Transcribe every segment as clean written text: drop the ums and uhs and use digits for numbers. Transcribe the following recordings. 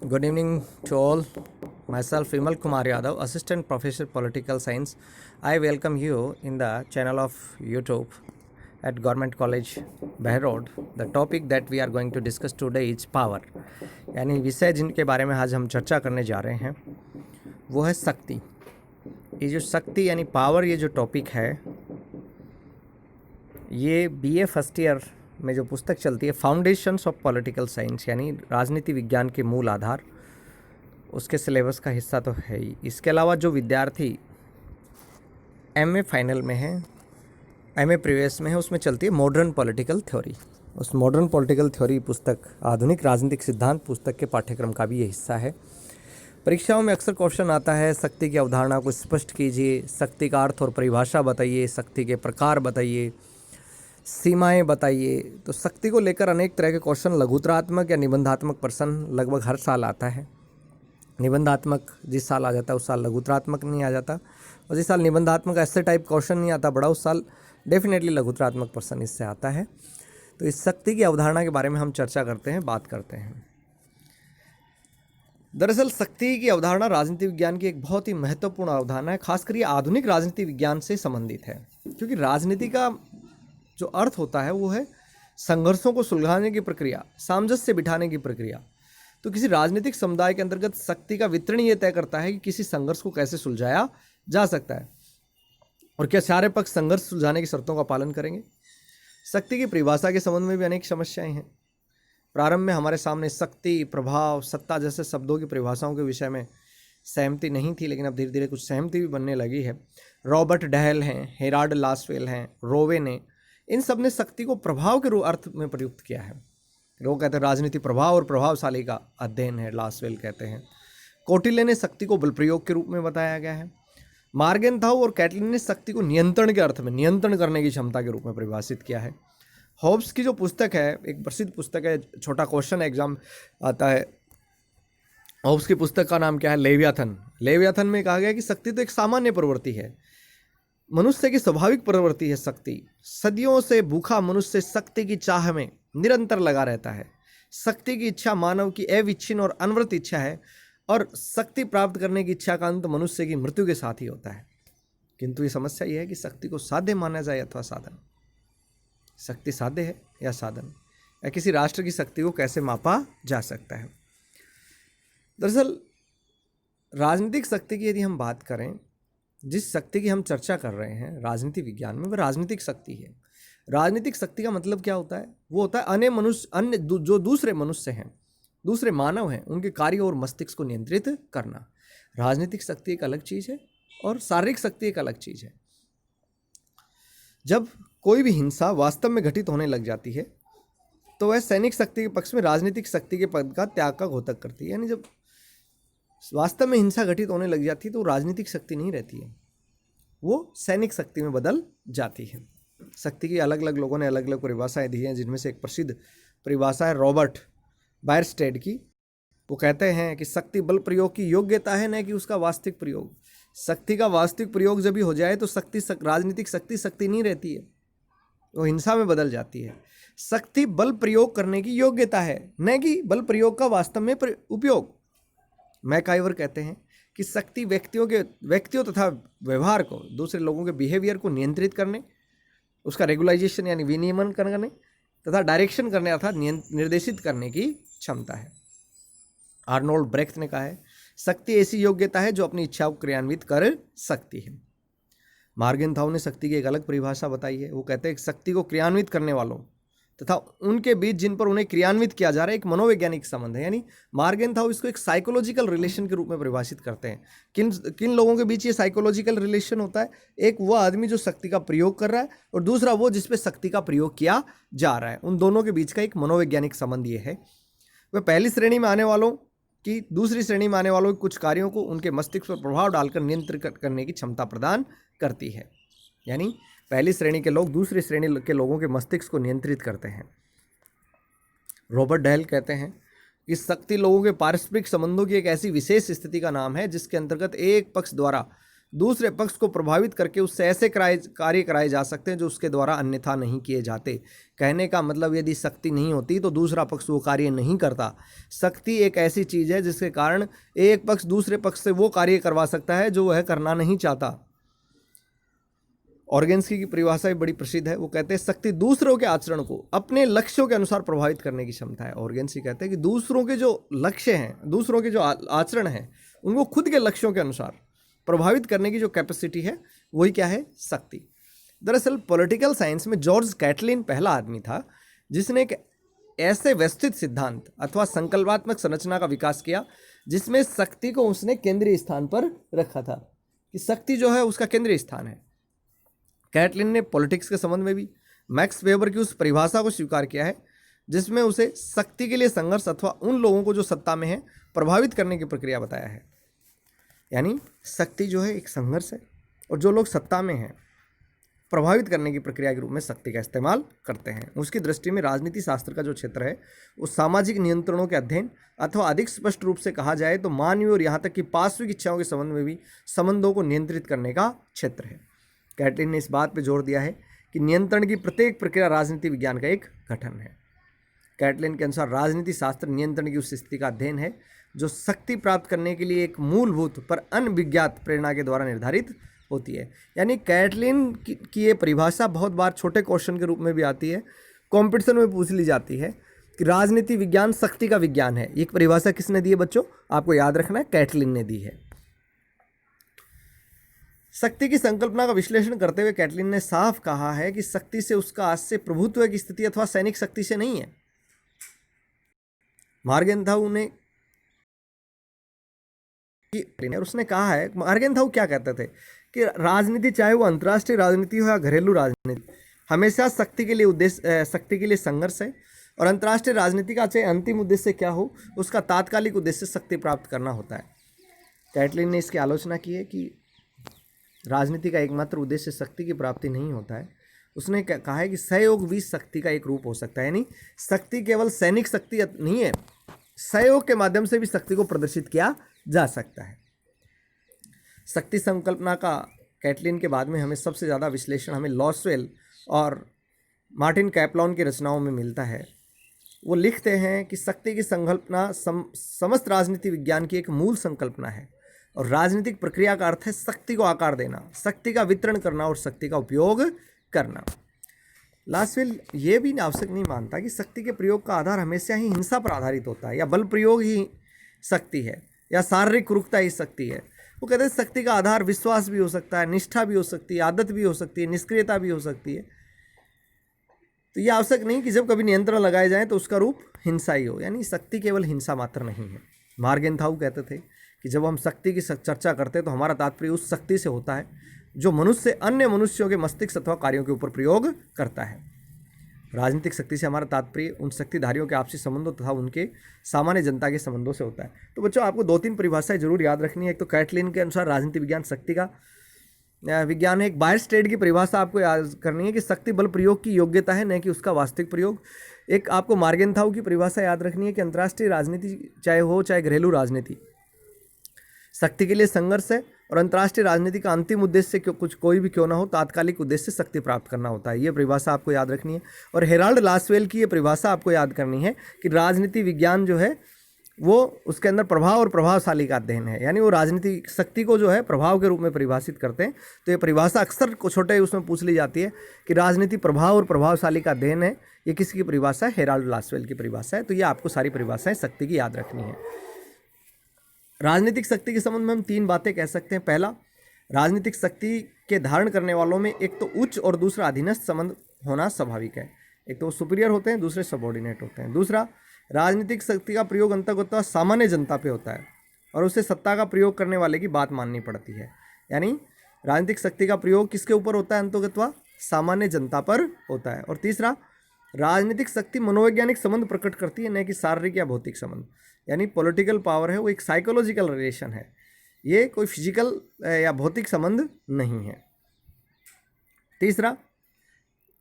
Good evening to all. Myself Vimal Kumar Yadav, Assistant Professor Political Science. I welcome you in the channel of YouTube at Government College Behrod. The topic that we are going to discuss today is power. यानी विषय जिनके बारे में आज हम चर्चा करने जा रहे हैं वो है शक्ति. ये जो शक्ति यानी पावर, ये जो टॉपिक है ये बीए फर्स्ट ईयर में जो पुस्तक चलती है फाउंडेशंस ऑफ पॉलिटिकल साइंस यानी राजनीति विज्ञान के मूल आधार, उसके सिलेबस का हिस्सा तो है ही. इसके अलावा जो विद्यार्थी एमए फाइनल में है, एमए प्रीवियस में है, उसमें चलती है मॉडर्न पॉलिटिकल थ्योरी. उस मॉडर्न पॉलिटिकल थ्योरी पुस्तक, आधुनिक राजनीतिक सिद्धांत पुस्तक के पाठ्यक्रम का भी ये हिस्सा है. परीक्षाओं में अक्सर क्वेश्चन आता है शक्ति की अवधारणा को स्पष्ट कीजिए, शक्ति का अर्थ और परिभाषा बताइए, शक्ति के प्रकार बताइए, सीमाएं बताइए. तो शक्ति को लेकर अनेक तरह के क्वेश्चन लघुतरात्मक या निबंधात्मक प्रश्न लगभग हर साल आता है. निबंधात्मक जिस साल आ जाता है उस साल लघुतरात्मक नहीं आ जाता, और जिस साल निबंधात्मक ऐसे टाइप क्वेश्चन नहीं आता बड़ा, उस साल डेफिनेटली लघुतरात्मक प्रश्न इससे आता है. तो इस शक्ति की अवधारणा के बारे में हम चर्चा करते हैं, बात करते हैं. दरअसल शक्ति की अवधारणा राजनीति विज्ञान की एक बहुत ही महत्वपूर्ण अवधारणा है. खासकर ये आधुनिक राजनीति विज्ञान से संबंधित है, क्योंकि राजनीति का जो अर्थ होता है वो है संघर्षों को सुलझाने की प्रक्रिया, सामंजस्य बिठाने की प्रक्रिया. तो किसी राजनीतिक समुदाय के अंतर्गत शक्ति का वितरण ये तय करता है कि किसी संघर्ष को कैसे सुलझाया जा सकता है और क्या सारे पक्ष संघर्ष सुलझाने की शर्तों का पालन करेंगे. शक्ति की परिभाषा के संबंध में भी अनेक समस्याएं हैं. प्रारंभ में हमारे सामने शक्ति, प्रभाव, सत्ता जैसे शब्दों की परिभाषाओं के विषय में सहमति नहीं थी, लेकिन अब धीरे धीरे कुछ सहमति भी बनने लगी है. रॉबर्ट डहल हैं, हेराल्ड लासवेल हैं, रोवे ने, इन सब ने शक्ति को प्रभाव के अर्थ में प्रयुक्त किया है. लोग कहते हैं राजनीति प्रभाव और प्रभावशाली का अध्ययन है, लासवेल कहते हैं. कोटिल्य ने शक्ति को बल प्रयोग के रूप में बताया गया है. मार्गेनथाउ और कैटलिन ने शक्ति को नियंत्रण के अर्थ में, नियंत्रण करने की क्षमता के रूप में परिभाषित किया है. हॉब्स की जो पुस्तक है, एक प्रसिद्ध पुस्तक है, छोटा क्वेश्चन एग्जाम आता है. हॉब्स की पुस्तक का नाम क्या है? लेवियाथन. लेवियाथन में कहा गया कि शक्ति तो एक सामान्य प्रवृत्ति है, मनुष्य की स्वाभाविक प्रवृत्ति है शक्ति. सदियों से भूखा मनुष्य शक्ति की चाह में निरंतर लगा रहता है. शक्ति की इच्छा मानव की अविच्छिन्न और अनवरत इच्छा है, और शक्ति प्राप्त करने की इच्छा का अंत मनुष्य की मृत्यु के साथ ही होता है. किंतु ये समस्या यह है कि शक्ति को साध्य माना जाए अथवा साधन. शक्ति साध्य है या साधन, या किसी राष्ट्र की शक्ति को कैसे मापा जा सकता है. दरअसल राजनीतिक शक्ति की यदि हम बात करें, जिस शक्ति की हम चर्चा कर रहे हैं राजनीति विज्ञान में, वह राजनीतिक शक्ति है. राजनीतिक शक्ति का मतलब क्या होता है? वो होता है अन्य जो दूसरे मनुष्य हैं, दूसरे मानव हैं, उनके कार्यों और मस्तिष्क को नियंत्रित करना. राजनीतिक शक्ति एक अलग चीज़ है और शारीरिक शक्ति एक अलग चीज़ है. जब कोई भी हिंसा वास्तव में घटित होने लग जाती है तो वह सैनिक शक्ति के पक्ष में राजनीतिक शक्ति के पद का त्याग का घोतक करती है. यानी जब वास्तव में हिंसा घटित होने लग जाती है तो राजनीतिक शक्ति नहीं रहती है, वो सैनिक शक्ति में बदल जाती है. शक्ति की अलग अलग लोगों ने अलग अलग परिभाषाएं दी हैं, जिनमें से एक प्रसिद्ध परिभाषा है रॉबर्ट बायरस्टेड की. वो कहते हैं कि शक्ति बल प्रयोग की योग्यता है, न कि उसका वास्तविक प्रयोग. शक्ति का वास्तविक प्रयोग जब भी हो जाए तो राजनीतिक शक्ति नहीं रहती है, वो हिंसा में बदल जाती है. शक्ति बल प्रयोग करने की योग्यता है, न कि बल प्रयोग का वास्तव में उपयोग. मैकाइवर कहते हैं कि शक्ति व्यक्तियों तथा व्यवहार को, दूसरे लोगों के बिहेवियर को नियंत्रित करने, उसका रेगुलाइजेशन यानी विनियमन करने तथा डायरेक्शन करने अर्थात निर्देशित करने की क्षमता है. आर्नोल्ड ब्रेख्त ने कहा है शक्ति ऐसी योग्यता है जो अपनी इच्छा को क्रियान्वित कर सकती है. मार्गेनथाउ ने शक्ति की एक अलग परिभाषा बताई है. वो कहते हैं कि शक्ति को क्रियान्वित करने वालों तथा उनके बीच जिन पर उन्हें क्रियान्वित किया जा रहा है एक मनोवैज्ञानिक संबंध है. यानी मार्गेनथाउ इसको एक साइकोलॉजिकल रिलेशन के रूप में परिभाषित करते हैं. किन लोगों के बीच ये साइकोलॉजिकल रिलेशन होता है? एक वो आदमी जो शक्ति का प्रयोग कर रहा है, और दूसरा वो जिस पे शक्ति का प्रयोग किया जा रहा है. उन दोनों के बीच का एक मनोवैज्ञानिक संबंध ये है. वह पहली श्रेणी में आने वालों की दूसरी श्रेणी में आने वालों के कुछ कार्यों को उनके मस्तिष्क पर प्रभाव डालकर नियंत्रित करने की क्षमता प्रदान करती है. यानी पहली श्रेणी के लोग दूसरी श्रेणी के लोगों के मस्तिष्क को नियंत्रित करते हैं. रॉबर्ट डहल कहते हैं कि शक्ति लोगों के पारस्परिक संबंधों की एक ऐसी विशेष स्थिति का नाम है जिसके अंतर्गत एक पक्ष द्वारा दूसरे पक्ष को प्रभावित करके उससे ऐसे कार्य कराए जा सकते हैं जो उसके द्वारा अन्यथा नहीं किए जाते। कहने का मतलब यदि शक्ति नहीं होती तो दूसरा पक्ष वो कार्य नहीं करता। शक्ति एक ऐसी चीज़ है जिसके कारण एक पक्ष दूसरे पक्ष से वो कार्य करवा सकता है जो वह करना नहीं चाहता। ऑर्गेन्स्की की परिभाषा भी बड़ी प्रसिद्ध है। वो कहते हैं शक्ति दूसरों के आचरण को अपने लक्ष्यों के अनुसार प्रभावित करने की क्षमता है। ऑर्गेन्स्की कहते हैं कि दूसरों के जो लक्ष्य हैं, दूसरों के जो आचरण हैं, उनको खुद के लक्ष्यों के अनुसार प्रभावित करने की जो कैपेसिटी है वही क्या है, शक्ति। दरअसल पॉलिटिकल साइंस में जॉर्ज कैटलिन पहला आदमी था जिसने एक ऐसे व्यवस्थित सिद्धांत अथवा संकल्पात्मक संरचना का विकास किया जिसमें शक्ति को उसने केंद्रीय स्थान पर रखा था, कि शक्ति जो है उसका केंद्रीय स्थान है। कैटलिन ने पॉलिटिक्स के संबंध में भी मैक्स वेबर की उस परिभाषा को स्वीकार किया है जिसमें उसे शक्ति के लिए संघर्ष अथवा उन लोगों को जो सत्ता में है प्रभावित करने की प्रक्रिया बताया है। यानी शक्ति जो है एक संघर्ष है और जो लोग सत्ता में हैं प्रभावित करने की प्रक्रिया के रूप में शक्ति का इस्तेमाल करते हैं। उसकी दृष्टि में राजनीति शास्त्र का जो क्षेत्र है वो सामाजिक नियंत्रणों के अध्ययन अथवा अधिक स्पष्ट रूप से कहा जाए तो मानवीय और यहाँ तक कि पार्श्विक इच्छाओं के संबंध में भी संबंधों को नियंत्रित करने का क्षेत्र है। कैटलिन ने इस बात पर जोर दिया है कि नियंत्रण की प्रत्येक प्रक्रिया राजनीति विज्ञान का एक गठन है। कैटलिन के अनुसार राजनीति शास्त्र नियंत्रण की उस स्थिति का अध्ययन है जो शक्ति प्राप्त करने के लिए एक मूलभूत पर अनविज्ञात प्रेरणा के द्वारा निर्धारित होती है। यानी कैटलिन की ये परिभाषा बहुत बार छोटे क्वेश्चन के रूप में भी आती है, कंपटीशन में पूछ ली जाती है कि राजनीति विज्ञान शक्ति का विज्ञान है। ये परिभाषा किसने दी है बच्चों, आपको याद रखना है, कैटलिन ने दी है। शक्ति की संकल्पना का विश्लेषण करते हुए कैटलिन ने साफ कहा है कि शक्ति से उसका आश्रय प्रभुत्व की स्थिति अथवा सैनिक शक्ति से नहीं है। मार्गेंथाउ ने और उसने कहा है, मार्गेंथाउ क्या कहते थे कि राजनीति चाहे वो अंतर्राष्ट्रीय राजनीति हो या घरेलू राजनीति, हमेशा शक्ति के लिए उद्देश्य, शक्ति के लिए संघर्ष है। और अंतर्राष्ट्रीय राजनीति का चाहे अंतिम उद्देश्य क्या हो, उसका तात्कालिक उद्देश्य शक्ति प्राप्त करना होता है। कैटलिन ने इसकी आलोचना की है कि राजनीति का एकमात्र उद्देश्य शक्ति की प्राप्ति नहीं होता है। उसने कहा है कि सहयोग भी शक्ति का एक रूप हो सकता है। यानी शक्ति केवल सैनिक शक्ति नहीं है, सहयोग के माध्यम से भी शक्ति को प्रदर्शित किया जा सकता है। शक्ति संकल्पना का कैटलिन के बाद में हमें सबसे ज़्यादा विश्लेषण हमें लॉसवेल और मार्टिन कैपलॉन की रचनाओं में मिलता है। वो लिखते हैं कि शक्ति की संकल्पना समस्त राजनीति विज्ञान की एक मूल संकल्पना है और राजनीतिक प्रक्रिया का अर्थ है शक्ति को आकार देना, शक्ति का वितरण करना और शक्ति का उपयोग करना। लॉसवेल ये भी आवश्यक नहीं मानता कि शक्ति के प्रयोग का आधार हमेशा ही हिंसा पर आधारित होता है या बल प्रयोग ही शक्ति है या शारीरिक क्रूरता ही शक्ति है। वो कहते हैं शक्ति का आधार विश्वास भी हो सकता है, निष्ठा भी हो सकती है, आदत भी हो सकती है, निष्क्रियता भी हो सकती है। तो ये आवश्यक नहीं कि जब कभी नियंत्रण लगाए जाए तो उसका रूप हिंसा ही हो। यानी शक्ति केवल हिंसा मात्र नहीं है। मार्गेंथाउ कहते थे कि जब हम शक्ति की चर्चा करते हैं तो हमारा तात्पर्य उस शक्ति से होता है जो मनुष्य अन्य मनुष्यों के मस्तिष्क अथवा कार्यों के ऊपर प्रयोग करता है। राजनीतिक शक्ति से हमारा तात्पर्य उन शक्तिधारियों के आपसी संबंधों तथा उनके सामान्य जनता के संबंधों से होता है। तो बच्चों आपको 2-3 परिभाषाएं जरूर याद रखनी है। एक तो कैटलिन के अनुसार राजनीति विज्ञान शक्ति का विज्ञान है। एक बायरस्टेड की परिभाषा आपको याद करनी है कि शक्ति बल प्रयोग की योग्यता है, न कि उसका वास्तविक प्रयोग। एक आपको मार्गेंथाउ की परिभाषा याद रखनी है कि अंतर्राष्ट्रीय राजनीति चाहे हो चाहे घरेलू राजनीति, शक्ति के लिए संघर्ष है और अंतर्राष्ट्रीय राजनीति का अंतिम उद्देश्य कोई भी क्यों ना हो, तात्कालिक उद्देश्य शक्ति प्राप्त करना होता है। ये परिभाषा आपको याद रखनी है। और हेराल्ड लॉसवेल की ये परिभाषा आपको याद करनी है कि राजनीति विज्ञान जो है वो उसके अंदर प्रभाव और प्रभावशाली का अध्ययन है। यानी वो राजनीति शक्ति को जो है प्रभाव के रूप में परिभाषित करते हैं। तो ये परिभाषा अक्सर छोटे उसमें पूछ ली जाती है कि राजनीति प्रभाव और प्रभावशाली का अध्ययन है। ये किसकी परिभाषा है? हेराल्ड लॉसवेल की परिभाषा है। तो ये आपको सारी परिभाषाएं शक्ति की याद रखनी है। राजनीतिक शक्ति के संबंध में हम 3 बातें कह सकते हैं। पहला, राजनीतिक शक्ति के धारण करने वालों में एक तो उच्च और दूसरा अधीनस्थ संबंध होना स्वाभाविक है। एक तो वो सुपीरियर होते हैं, दूसरे सबऑर्डिनेट होते हैं। दूसरा, राजनीतिक शक्ति का प्रयोग अंततः सामान्य जनता पे होता है और उसे सत्ता का प्रयोग करने वाले की बात माननी पड़ती है। यानी राजनीतिक शक्ति का प्रयोग किसके ऊपर होता है? अंततः सामान्य जनता पर होता है। और तीसरा, राजनीतिक शक्ति मनोवैज्ञानिक संबंध प्रकट करती है, न कि शारीरिक या भौतिक संबंध। यानी पॉलिटिकल पावर है वो एक साइकोलॉजिकल रिलेशन है, ये कोई फिजिकल या भौतिक संबंध नहीं है। तीसरा,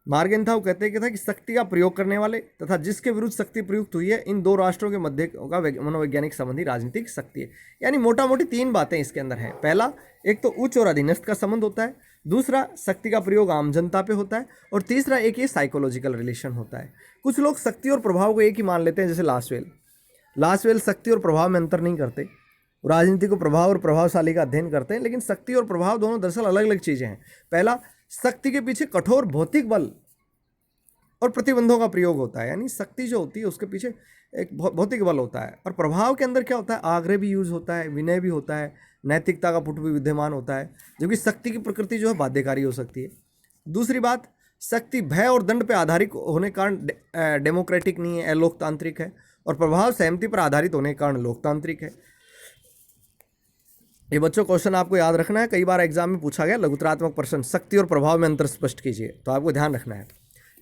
मार्गेंथाउ कहते हैं कि शक्ति का प्रयोग करने वाले तथा जिसके विरुद्ध शक्ति प्रयुक्त हुई है, इन दो राष्ट्रों के मध्य का मनोवैज्ञानिक संबंधी राजनीतिक शक्ति है। यानी मोटा मोटी तीन बातें इसके अंदर हैं। पहला, एक तो उच्च और अधीनस्थ का संबंध होता है, दूसरा शक्ति का प्रयोग आम जनता पे होता है, और तीसरा एक ये साइकोलॉजिकल रिलेशन होता है। कुछ लोग शक्ति और प्रभाव को एक ही मान लेते हैं, जैसे लासवेल शक्ति और प्रभाव में अंतर नहीं करते, राजनीति को प्रभाव और प्रभावशाली का अध्ययन करते हैं, लेकिन शक्ति और प्रभाव दोनों दरअसल अलग अलग चीजें हैं। पहला, शक्ति के पीछे कठोर भौतिक बल और प्रतिबंधों का प्रयोग होता है, यानी शक्ति जो होती है उसके पीछे एक भौतिक बल होता है, और प्रभाव के अंदर क्या होता है, आग्रह भी यूज होता है, विनय भी होता है, नैतिकता का पुट भी विद्यमान होता है, जबकि शक्ति की प्रकृति जो है बाध्यकारी हो सकती है। दूसरी बात, शक्ति भय और दंड पर आधारित होने के कारण डेमोक्रेटिक नहीं है, लोकतांत्रिक है, और प्रभाव सहमति पर आधारित होने के कारण लोकतांत्रिक है। ये बच्चों क्वेश्चन आपको याद रखना है, कई बार एग्जाम में पूछा गया लघुतरात्मक प्रश्न, शक्ति और प्रभाव में अंतर स्पष्ट कीजिए, तो आपको ध्यान रखना है।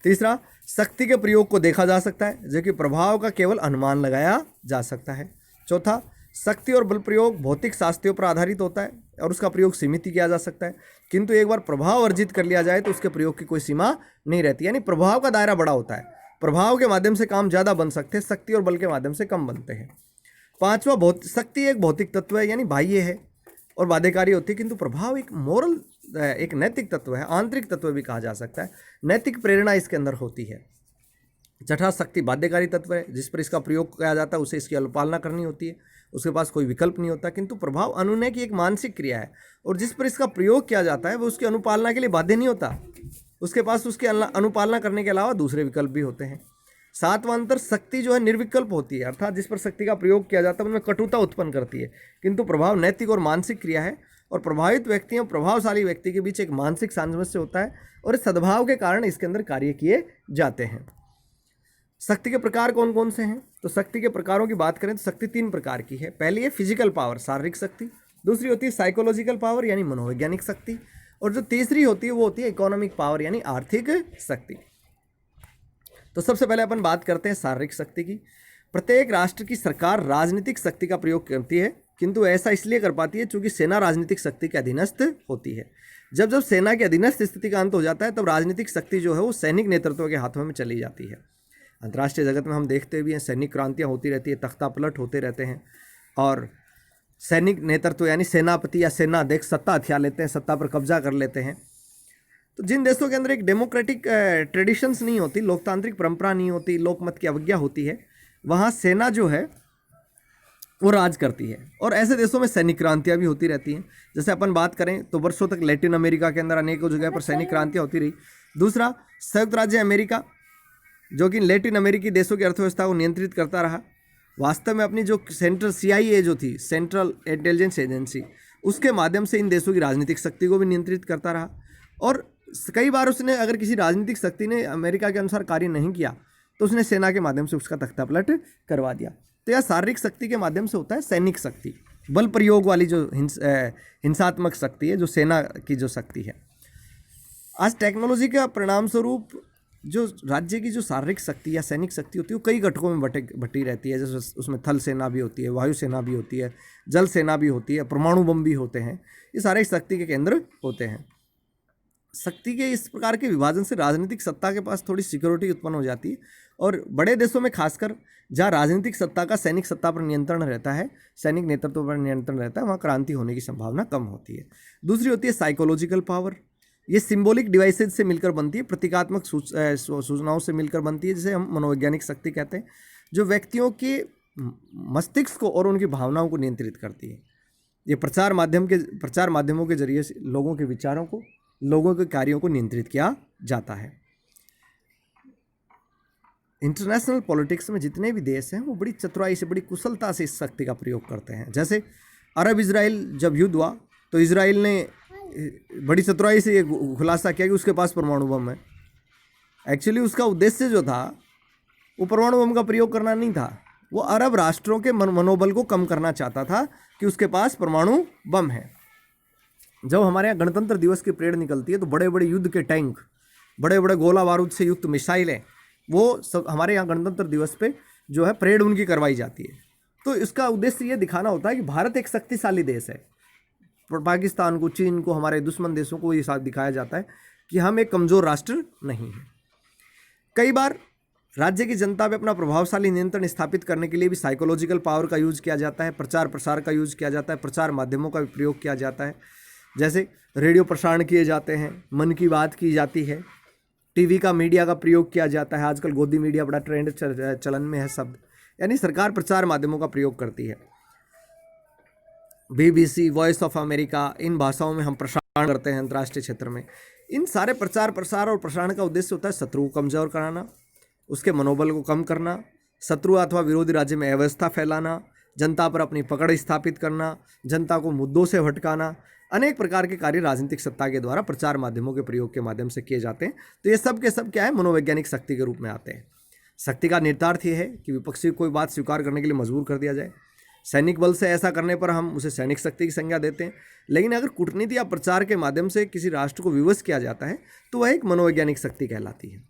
तीसरा, शक्ति के प्रयोग को देखा जा सकता है, जबकि प्रभाव का केवल अनुमान लगाया जा सकता है। चौथा, शक्ति और बल प्रयोग भौतिक शास्त्रों पर आधारित होता है और उसका प्रयोग सीमित किया जा सकता है, किंतु एक बार प्रभाव अर्जित कर लिया जाए तो उसके प्रयोग की कोई सीमा नहीं रहती, यानी प्रभाव का दायरा बड़ा होता है, प्रभाव के माध्यम से काम ज़्यादा बन सकते हैं, शक्ति और बल के माध्यम से कम बनते हैं। पांचवा, शक्ति एक भौतिक तत्व है, यानी बाह्य है और बाध्यकारी होती है, किंतु प्रभाव एक मोरल, एक नैतिक तत्व है, आंतरिक तत्व भी कहा जा सकता है, नैतिक प्रेरणा इसके अंदर होती है। छठा, शक्ति बाध्यकारी तत्व है, जिस पर इसका प्रयोग किया जाता है उसे इसकी अनुपालना करनी होती है, उसके पास कोई विकल्प नहीं होता, किंतु प्रभाव अनुनय की एक मानसिक क्रिया है, और जिस पर इसका प्रयोग किया जाता है वो उसकी अनुपालना के लिए बाध्य नहीं होता, उसके पास उसकी अनुपालना करने के अलावा दूसरे विकल्प भी होते हैं। सातवां अंतर, शक्ति जो है निर्विकल्प होती है, अर्थात जिस पर शक्ति का प्रयोग किया जाता है उनमें कटुता उत्पन्न करती है, किंतु प्रभाव नैतिक और मानसिक क्रिया है, और प्रभावित व्यक्ति और प्रभावशाली व्यक्ति के बीच एक मानसिक सामंजस्य होता है, और इस सद्भाव के कारण इसके अंदर कार्य किए जाते हैं। शक्ति के प्रकार कौन कौन से हैं, तो शक्ति के प्रकारों की बात करें तो शक्ति तीन प्रकार की है। पहली है फिजिकल पावर, शारीरिक शक्ति, दूसरी होती है साइकोलॉजिकल पावर यानी मनोवैज्ञानिक शक्ति, और जो तीसरी होती है वो होती है इकोनॉमिक पावर यानी आर्थिक शक्ति। तो सबसे पहले अपन बात करते हैं शारीरिक शक्ति की। प्रत्येक राष्ट्र की सरकार राजनीतिक शक्ति का प्रयोग करती है, किंतु ऐसा इसलिए कर पाती है क्योंकि सेना राजनीतिक शक्ति के अधीनस्थ होती है। जब जब सेना के अधीनस्थ स्थिति का अंत हो जाता है तब राजनीतिक शक्ति जो है वो सैनिक नेतृत्व के हाथों में चली जाती है। अंतर्राष्ट्रीय जगत में हम देखते भी हैं सैनिक क्रांतियाँ होती रहती है, तख्ता पलट होते रहते हैं, और सैनिक नेतृत्व यानी सेनापति या सेनाध्यक्ष सत्ता हथिया लेते हैं, सत्ता पर कब्जा कर लेते हैं। तो जिन देशों के अंदर एक डेमोक्रेटिक ट्रेडिशंस नहीं होती, लोकतांत्रिक परंपरा नहीं होती, लोकमत की अवज्ञा होती है, वहाँ सेना जो है वो राज करती है, और ऐसे देशों में सैनिक क्रांतियाँ भी होती रहती हैं। जैसे अपन बात करें तो वर्षों तक लैटिन अमेरिका के अंदर अनेकों जगह पर सैनिक क्रांतियाँ होती रही। दूसरा, संयुक्त राज्य अमेरिका जो कि लैटिन अमेरिकी देशों की अर्थव्यवस्था को नियंत्रित करता रहा। वास्तव में अपनी जो सेंट्रल CIA जो थी, सेंट्रल इंटेलिजेंस एजेंसी, उसके माध्यम से इन देशों की राजनीतिक शक्ति को भी नियंत्रित करता रहा, और कई बार उसने अगर किसी राजनीतिक शक्ति ने अमेरिका के अनुसार कार्य नहीं किया तो उसने सेना के माध्यम से उसका तख्ता पलट करवा दिया। तो यह शारीरिक शक्ति के माध्यम से होता है सैनिक शक्ति, बल प्रयोग वाली जो हिंसात्मक शक्ति है, जो सेना की जो शक्ति है। आज टेक्नोलॉजी का परिणाम स्वरूप जो राज्य की जो शारीरिक शक्ति या सैनिक शक्ति होती है वो कई घटकों में बटी रहती है। जैसे उसमें थल सेना भी होती है, वायु सेना भी होती है, जल सेना भी होती है, परमाणु बम भी होते हैं, ये सारे शक्ति के केंद्र होते हैं। शक्ति के इस प्रकार के विभाजन से राजनीतिक सत्ता के पास थोड़ी सिक्योरिटी उत्पन्न हो जाती है, और बड़े देशों में खासकर जहाँ राजनीतिक सत्ता का सैनिक सत्ता पर नियंत्रण रहता है, सैनिक नेतृत्व पर नियंत्रण रहता है, वहाँ क्रांति होने की संभावना कम होती है। दूसरी होती है साइकोलॉजिकल पावर। ये सिंबॉलिक डिवाइसेज से मिलकर बनती है, प्रतीकात्मक सूचनाओं से मिलकर बनती है, जिसे हम मनोवैज्ञानिक शक्ति कहते हैं, जो व्यक्तियों के मस्तिष्क को और उनकी भावनाओं को नियंत्रित करती है। ये प्रचार माध्यमों के जरिए से लोगों के विचारों को, लोगों के कार्यों को नियंत्रित किया जाता है। इंटरनेशनल पॉलिटिक्स में जितने भी देश हैं वो बड़ी चतुराई से, बड़ी कुशलता से इस शक्ति का प्रयोग करते हैं। जैसे अरब इजराइल जब युद्ध हुआ तो इजराइल ने बड़ी चतुराई से ये खुलासा किया कि उसके पास परमाणु बम है। एक्चुअली उसका उद्देश्य जो था वो परमाणु बम का प्रयोग करना नहीं था, वो अरब राष्ट्रों के मनोबल को कम करना चाहता था कि उसके पास परमाणु बम है। जब हमारे यहाँ गणतंत्र दिवस की परेड निकलती है तो बड़े बड़े युद्ध के टैंक, बड़े बड़े गोला बारूद से युक्त मिसाइलें, वो सब हमारे यहाँ गणतंत्र दिवस पे जो है परेड उनकी करवाई जाती है। तो इसका उद्देश्य ये दिखाना होता है कि भारत एक शक्तिशाली देश है। पाकिस्तान को, चीन को, हमारे दुश्मन देशों को ये साथ दिखाया जाता है कि हम एक कमज़ोर राष्ट्र नहीं है। कई बार राज्य की जनता पे अपना प्रभावशाली नियंत्रण स्थापित करने के लिए भी साइकोलॉजिकल पावर का यूज किया जाता है, प्रचार प्रसार का यूज किया जाता है, प्रचार माध्यमों का भी प्रयोग किया जाता है। जैसे रेडियो प्रसारण किए जाते हैं, मन की बात की जाती है, टीवी का मीडिया का प्रयोग किया जाता है। आजकल गोदी मीडिया बड़ा ट्रेंड चलन में है शब्द, यानी सरकार प्रचार माध्यमों का प्रयोग करती है। BBC, वॉइस ऑफ अमेरिका, इन भाषाओं में हम प्रसारण करते हैं अंतर्राष्ट्रीय क्षेत्र में। इन सारे प्रचार प्रसार और प्रसारण का उद्देश्य होता है शत्रु को कमजोर कराना, उसके मनोबल को कम करना, शत्रु अथवा विरोधी राज्य में अव्यवस्था फैलाना, जनता पर अपनी पकड़ स्थापित करना, जनता को मुद्दों से भटकाना। अनेक प्रकार के कार्य राजनीतिक सत्ता के द्वारा प्रचार माध्यमों के प्रयोग के माध्यम से किए जाते हैं। तो ये सब के सब क्या है, मनोवैज्ञानिक शक्ति के रूप में आते हैं। शक्ति का निहितार्थ ये है कि विपक्षी को कोई बात स्वीकार करने के लिए मजबूर कर दिया जाए। सैनिक बल से ऐसा करने पर हम उसे सैनिक शक्ति की संज्ञा देते हैं। लेकिन अगर कूटनीति या प्रचार के माध्यम से किसी राष्ट्र को विवश किया जाता है तो वह एक मनोवैज्ञानिक शक्ति कहलाती है।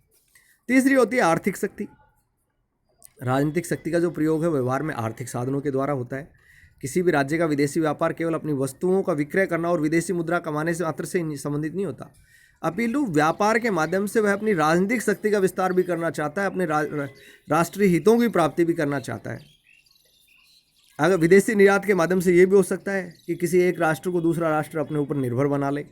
तीसरी होती है आर्थिक शक्ति। राजनीतिक शक्ति का जो प्रयोग है व्यवहार में आर्थिक साधनों के द्वारा होता है। किसी भी राज्य का विदेशी व्यापार केवल अपनी वस्तुओं का विक्रय करना और विदेशी मुद्रा कमाने से मात्र से संबंधित नहीं होता, अपितु व्यापार के माध्यम से वह अपनी राजनीतिक शक्ति का विस्तार भी करना चाहता है, अपने राष्ट्रीय हितों की प्राप्ति भी करना चाहता है। अगर विदेशी निर्यात के माध्यम से ये भी हो सकता है कि किसी एक राष्ट्र को दूसरा राष्ट्र अपने ऊपर निर्भर बना ले।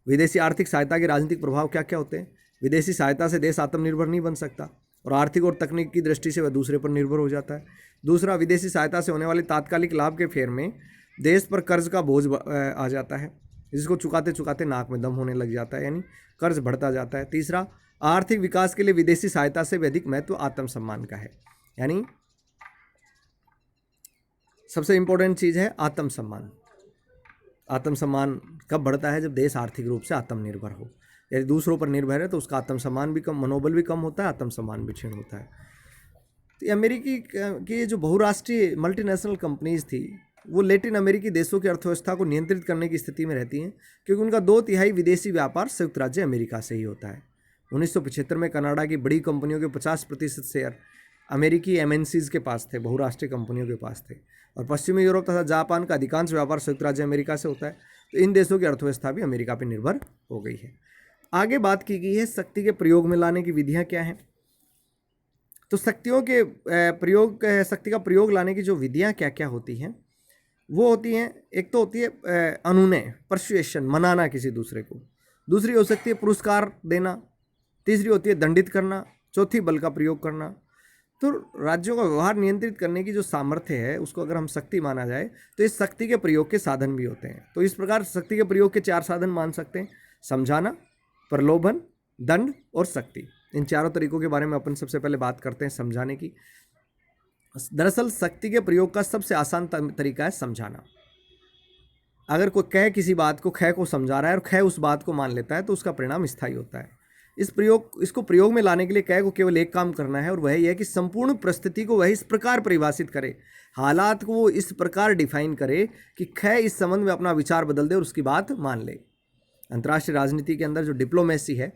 विदेशी आर्थिक सहायता के राजनीतिक प्रभाव क्या क्या होते हैं? विदेशी सहायता से देश आत्मनिर्भर नहीं बन सकता और आर्थिक और तकनीक की दृष्टि से वह दूसरे पर निर्भर हो जाता है। दूसरा, विदेशी सहायता से होने वाले तात्कालिक लाभ के फेर में देश पर कर्ज का बोझ आ जाता है, जिसको चुकाते चुकाते नाक में दम होने लग जाता है, यानी कर्ज बढ़ता जाता है। तीसरा, आर्थिक विकास के लिए विदेशी सहायता से भी अधिक महत्व आत्मसम्मान का है, यानी सबसे इंपॉर्टेंट चीज़ है आत्मसम्मान। आत्मसम्मान कब बढ़ता है? जब देश आर्थिक रूप से आत्मनिर्भर हो। यदि दूसरों पर निर्भर है तो उसका आत्मसम्मान भी कम, मनोबल भी कम होता है, आत्मसम्मान भी क्षीण होता है। तो अमेरिकी की जो बहुराष्ट्रीय मल्टीनेशनल कंपनीज थी वो लैटिन अमेरिकी देशों की अर्थव्यवस्था को नियंत्रित करने की स्थिति में रहती हैं, क्योंकि उनका 2/3 विदेशी व्यापार संयुक्त राज्य अमेरिका से ही होता है। 1975 में कनाडा की बड़ी कंपनियों के 50% शेयर अमेरिकी MNCs के पास थे, बहुराष्ट्रीय कंपनियों के पास थे, और पश्चिमी यूरोप तथा जापान का अधिकांश व्यापार संयुक्त राज्य अमेरिका से होता है। तो इन देशों की अर्थव्यवस्था भी अमेरिका पर निर्भर हो गई है। आगे बात की गई है शक्ति के प्रयोग में लाने की विधियां क्या हैं। तो शक्तियों के शक्ति का प्रयोग लाने की जो विधियां क्या क्या होती हैं वो होती हैं, एक तो होती है अनुनय, परसुएशन, मनाना किसी दूसरे को। दूसरी हो सकती है पुरस्कार देना। तीसरी होती है दंडित करना। चौथी बल का प्रयोग करना। तो राज्यों का व्यवहार नियंत्रित करने की जो सामर्थ्य है उसको अगर हम शक्ति माना जाए तो इस शक्ति के प्रयोग के साधन भी होते हैं। तो इस प्रकार शक्ति के प्रयोग के 4 साधन मान सकते हैं: समझाना, प्रलोभन, दंड और शक्ति। इन चारों तरीकों के बारे में अपन सबसे पहले बात करते हैं समझाने की। दरअसल शक्ति के प्रयोग का सबसे आसान तरीका है समझाना। अगर कोई कह किसी बात को ख को समझा रहा है और ख उस बात को मान लेता है तो उसका परिणाम स्थायी होता है। इसको प्रयोग में लाने के लिए क को केवल एक काम करना है और वह यह है कि संपूर्ण परिस्थिति को वह इस प्रकार परिभाषित करे, हालात को वो इस प्रकार डिफाइन करे कि ख इस संबंध में अपना विचार बदल दे और उसकी बात मान ले। अंतर्राष्ट्रीय राजनीति के अंदर जो डिप्लोमेसी है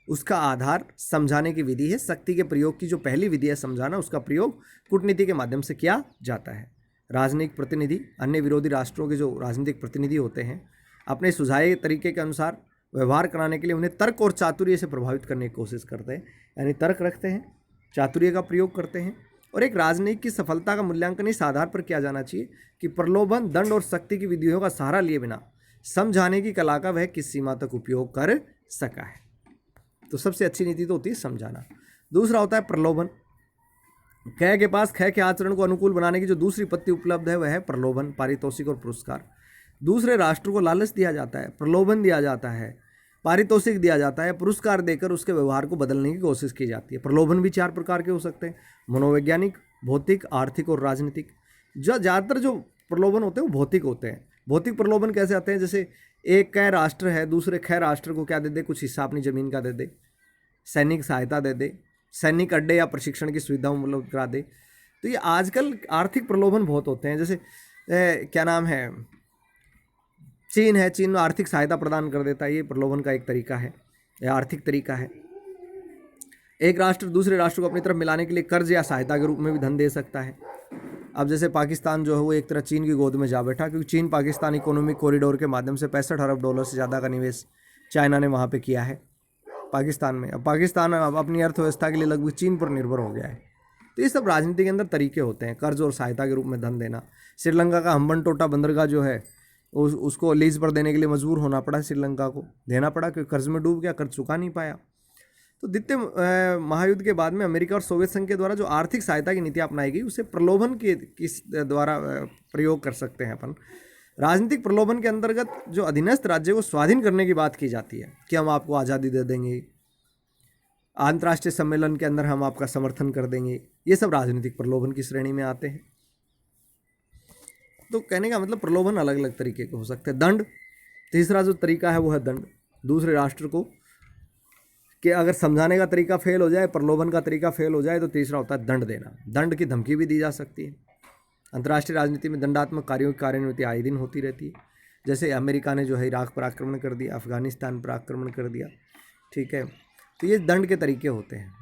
उसका आधार समझाने की विधि है। शक्ति के प्रयोग की जो पहली विधि है समझाना, उसका प्रयोग कूटनीति के माध्यम से किया जाता है। राजनीतिक प्रतिनिधि, अन्य विरोधी राष्ट्रों के जो राजनीतिक प्रतिनिधि होते हैं, अपने सुझाए तरीके के अनुसार व्यवहार कराने के लिए उन्हें तर्क और चातुर्य से प्रभावित करने की कोशिश करते हैं, यानी तर्क रखते हैं, चातुर्य का प्रयोग करते हैं। और एक राजनीति की सफलता का मूल्यांकन इस आधार पर किया जाना चाहिए कि प्रलोभन, दंड और शक्ति की विधियों का सहारा लिए बिना समझाने की कला का वह किस सीमा तक उपयोग कर सका है। तो सबसे अच्छी नीति तो होती है समझाना। दूसरा होता है प्रलोभन। ख के पास ख के आचरण को अनुकूल बनाने की जो दूसरी पत्ती उपलब्ध है वह है प्रलोभन, पारितोषिक और पुरस्कार। दूसरे राष्ट्र को लालच दिया जाता है, प्रलोभन दिया जाता है, पारितोषिक दिया जाता है, पुरस्कार देकर उसके व्यवहार को बदलने की कोशिश की जाती है। प्रलोभन भी 4 प्रकार के हो सकते हैं: मनोवैज्ञानिक, भौतिक, आर्थिक और राजनीतिक। ज़्यादातर जो प्रलोभन होते हैं वो भौतिक होते हैं। भौतिक प्रलोभन कैसे आते हैं? जैसे एक क राष्ट्र है, दूसरे ख राष्ट्र को क्या दे दे, कुछ हिस्सा अपनी ज़मीन का दे दे, सैनिक सहायता दे दे, सैनिक अड्डे या प्रशिक्षण की सुविधा उपलब्ध करा दे। तो ये आजकल आर्थिक प्रलोभन बहुत होते हैं। जैसे क्या नाम है, चीन है, चीन में आर्थिक सहायता प्रदान कर देता है, ये प्रलोभन का एक तरीका है या आर्थिक तरीका है। एक राष्ट्र दूसरे राष्ट्र को अपनी तरफ मिलाने के लिए कर्ज या सहायता के रूप में भी धन दे सकता है। अब जैसे पाकिस्तान जो है वो एक तरह चीन की गोद में जा बैठा, क्योंकि चीन पाकिस्तान इकोनॉमिक कॉरिडोर के माध्यम से $65 अरब से ज़्यादा का निवेश चाइना ने वहाँ पे किया है। पाकिस्तान में। अब पाकिस्तान अब अपनी अर्थव्यवस्था के लिए लगभग चीन पर निर्भर हो गया है। तो ये सब राजनीति के अंदर तरीके होते हैं, कर्ज और सहायता के रूप में धन देना। श्रीलंका का हम्बनटोटा बंदरगाह जो है उसको लीज पर देने के लिए मजबूर होना पड़ा, श्रीलंका को देना पड़ा क्योंकि कर्ज में डूब गया, कर्ज चुका नहीं पाया। तो द्वितीय महायुद्ध के बाद में अमेरिका और सोवियत संघ के द्वारा जो आर्थिक सहायता की नीति अपनाई गई उसे प्रलोभन के किस द्वारा प्रयोग कर सकते हैं अपन। राजनीतिक प्रलोभन के अंतर्गत जो अधीनस्थ राज्य को स्वाधीन करने की बात की जाती है कि हम आपको आज़ादी दे देंगे, अंतर्राष्ट्रीय सम्मेलन के अंदर हम आपका समर्थन कर देंगे, ये सब राजनीतिक प्रलोभन की श्रेणी में आते हैं। तो कहने का मतलब प्रलोभन अलग अलग तरीके के हो सकते हैं। दंड, तीसरा जो तरीका है वो है दंड। दूसरे राष्ट्र को कि अगर समझाने का तरीका फेल हो जाए, प्रलोभन का तरीका फेल हो जाए, तो तीसरा होता है दंड देना। दंड की धमकी भी दी जा सकती है। अंतर्राष्ट्रीय राजनीति में दंडात्मक कार्यों की कार्यान्विति आए दिन होती रहती है। जैसे अमेरिका ने जो है इराक पर आक्रमण कर दिया, अफगानिस्तान पर आक्रमण कर दिया, ठीक है। तो ये दंड के तरीके होते हैं।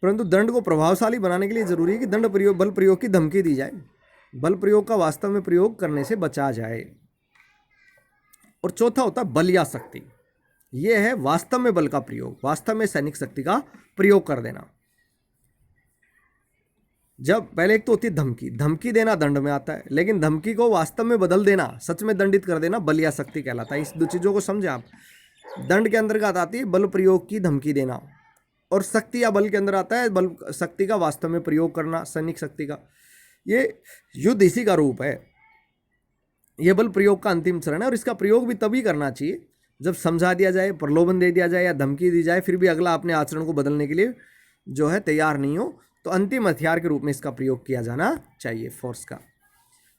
परंतु दंड को प्रभावशाली बनाने के लिए जरूरी है कि दंड प्रयोग, बल प्रयोग की धमकी दी जाए, बल प्रयोग का वास्तव में प्रयोग करने से बचा जाए। और चौथा होता है बल या शक्ति। यह है वास्तव में बल का प्रयोग, वास्तव में सैनिक शक्ति का प्रयोग कर देना। जब पहले एक तो होती है धमकी, धमकी देना दंड में आता है, लेकिन धमकी को वास्तव में बदल देना, सच में दंडित कर देना, बल या शक्ति कहलाता है। इस दो चीज़ों को समझे आप। दंड के अंतर्गत आती है बल प्रयोग की धमकी देना, और शक्ति या बल के अंदर आता है बल शक्ति का वास्तव में प्रयोग करना, सैनिक शक्ति का। ये युद्ध इसी का रूप है। यह बल प्रयोग का अंतिम चरण है, और इसका प्रयोग भी तभी करना चाहिए जब समझा दिया जाए, प्रलोभन दे दिया जाए या धमकी दी जाए, फिर भी अगला अपने आचरण को बदलने के लिए जो है तैयार नहीं हो, तो अंतिम हथियार के रूप में इसका प्रयोग किया जाना चाहिए, फोर्स का।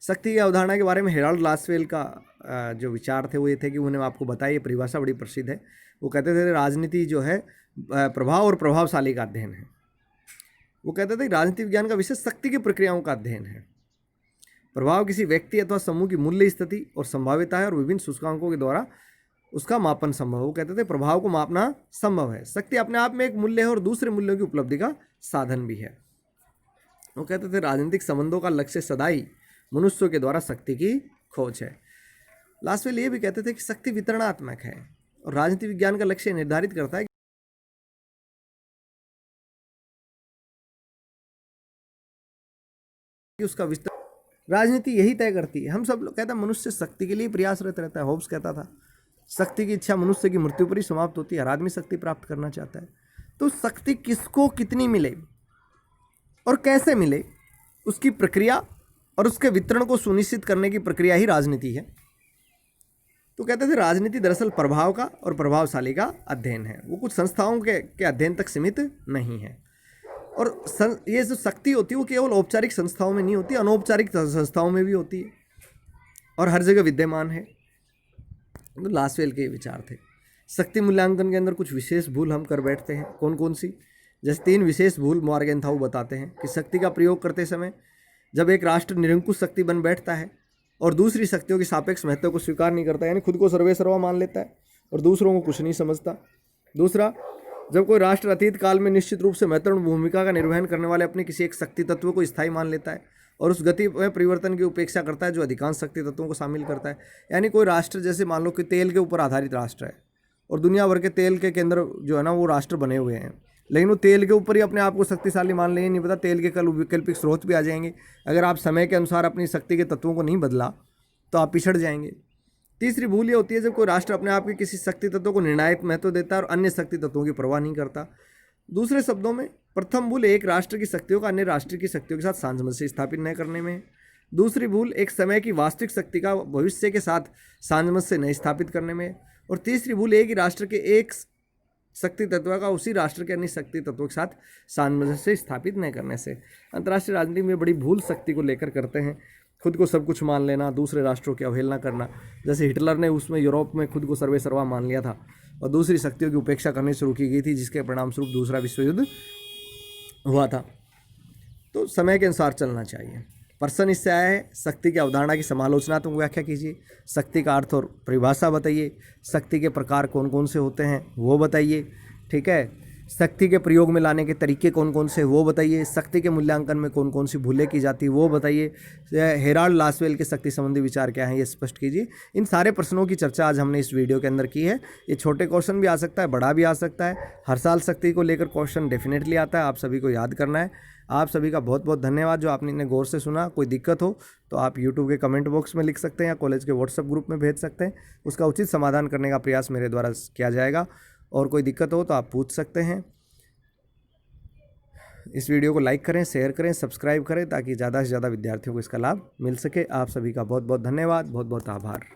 शक्ति की अवधारणा के बारे में हेराल्ड लासवेल का जो विचार थे वो ये थे कि उन्होंने आपको बताया, ये परिभाषा बड़ी प्रसिद्ध है। वो कहते थे राजनीति जो है प्रभाव और प्रभावशाली का अध्ययन है। वो कहते थे राजनीति विज्ञान का विषय शक्ति की प्रक्रियाओं का अध्ययन है। प्रभाव किसी व्यक्ति अथवा समूह की मूल्य स्थिति और संभाव्यता है, और विभिन्न सूचकांकों के द्वारा उसका मापन संभव है। वो कहते थे प्रभाव को मापना संभव है। शक्ति अपने आप में एक मूल्य है और दूसरे मूल्यों की उपलब्धि का साधन भी है। वो कहते थे राजनीतिक संबंधों का लक्ष्य सदा ही मनुष्यों के द्वारा शक्ति की खोज है। लासवेल ये भी कहते थे कि शक्ति वितरणात्मक है, और राजनीति विज्ञान का लक्ष्य निर्धारित करता है कि उसका विस्तार। राजनीति यही तय करती है। हम सब लोग कहते हैं मनुष्य शक्ति के लिए प्रयासरत रहता है। होब्स कहता था शक्ति की इच्छा मनुष्य की मृत्यु पर ही समाप्त होती है। हर आदमी शक्ति प्राप्त करना चाहता है। तो शक्ति किसको कितनी मिले और कैसे मिले, उसकी प्रक्रिया और उसके वितरण को सुनिश्चित करने की प्रक्रिया ही राजनीति है। तो कहते थे राजनीति दरअसल प्रभाव का और प्रभावशाली का अध्ययन है। वो कुछ संस्थाओं के अध्ययन तक सीमित नहीं है। और ये जो शक्ति होती है वो केवल औपचारिक संस्थाओं में नहीं होती, अनौपचारिक संस्थाओं में भी होती है और हर जगह विद्यमान है। तो लासवेल के विचार थे। शक्ति मूल्यांकन के अंदर कुछ विशेष भूल हम कर बैठते हैं। कौन कौन सी? जैसे 3 विशेष भूल मॉर्गेनथाउ बताते हैं कि शक्ति का प्रयोग करते समय जब एक राष्ट्र निरंकुश शक्ति बन बैठता है और दूसरी शक्तियों के सापेक्ष महत्व को स्वीकार नहीं करता, यानी खुद को सर्वेसर्वा मान लेता है और दूसरों को कुछ नहीं समझता। दूसरा, जब कोई राष्ट्र अतीत काल में निश्चित रूप से महत्वपूर्ण भूमिका का निर्वहन करने वाले अपने किसी एक शक्ति तत्व को स्थायी मान लेता है और उस गति में परिवर्तन की उपेक्षा करता है जो अधिकांश शक्ति तत्वों को शामिल करता है। यानी कोई राष्ट्र, जैसे मान लो कि तेल के ऊपर आधारित राष्ट्र है और दुनिया भर के तेल के केंद्र जो है ना वो राष्ट्र बने हुए हैं, लेकिन वो तेल के ऊपर ही अपने आप को शक्तिशाली मान लेंगे। नहीं पता तेल के कल वैकल्पिक स्रोत भी आ जाएंगे। अगर आप समय के अनुसार अपनी शक्ति के तत्वों को नहीं बदला तो आप पिछड़ जाएंगे। तीसरी भूल ये होती है जब कोई राष्ट्र अपने आप के किसी शक्ति तत्व को निर्णायक महत्व देता है और अन्य शक्ति तत्वों की परवाह नहीं करता। दूसरे शब्दों में, प्रथम भूल एक राष्ट्र की शक्तियों का अन्य राष्ट्र की शक्तियों के साथ सामंजस्य स्थापित न करने में है। दूसरी भूल एक समय की वास्तविक शक्ति का भविष्य के साथ सामंजस्य नहीं स्थापित करने में। और तीसरी भूल एक ही राष्ट्र के एक शक्ति तत्व का उसी राष्ट्र के अन्य शक्ति तत्वों के साथ सामंजस्य स्थापित न करने से। अंतर्राष्ट्रीय राजनीति में बड़ी भूल शक्ति को लेकर करते हैं। खुद को सब कुछ मान लेना, दूसरे राष्ट्रों की अवहेलना करना। जैसे हिटलर ने उसमें यूरोप में खुद को सर्वेसर्वा मान लिया था और दूसरी शक्तियों की उपेक्षा करनी शुरू की गई थी, जिसके परिणामस्वरूप दूसरा विश्व युद्ध हुआ था। तो समय के अनुसार चलना चाहिए। प्रश्न इससे आया है, शक्ति की अवधारणा की समालोचनात्मक व्याख्या कीजिए। शक्ति का अर्थ और परिभाषा बताइए। शक्ति के प्रकार कौन कौन से होते हैं वो बताइए। ठीक है। शक्ति के प्रयोग में लाने के तरीके कौन कौन से वो बताइए, शक्ति के मूल्यांकन में कौन कौन सी भूलें की जाती वो बताइए, हेराल्ड लासवेल के शक्ति संबंधी विचार क्या हैं ये स्पष्ट कीजिए। इन सारे प्रश्नों की चर्चा आज हमने इस वीडियो के अंदर की है। ये छोटे क्वेश्चन भी आ सकता है, बड़ा भी आ सकता है। हर साल शक्ति को लेकर क्वेश्चन डेफिनेटली आता है, आप सभी को याद करना है। आप सभी का बहुत बहुत धन्यवाद जो आपने इन्हें गौर से सुना। कोई दिक्कत हो तो आप यूट्यूब के कमेंट बॉक्स में लिख सकते हैं या कॉलेज के व्हाट्सएप ग्रुप में भेज सकते हैं, उसका उचित समाधान करने का प्रयास मेरे द्वारा किया जाएगा। और कोई दिक्कत हो तो आप पूछ सकते हैं। इस वीडियो को लाइक करें, शेयर करें, सब्सक्राइब करें ताकि ज़्यादा से ज़्यादा विद्यार्थियों को इसका लाभ मिल सके। आप सभी का बहुत बहुत धन्यवाद, बहुत बहुत आभार।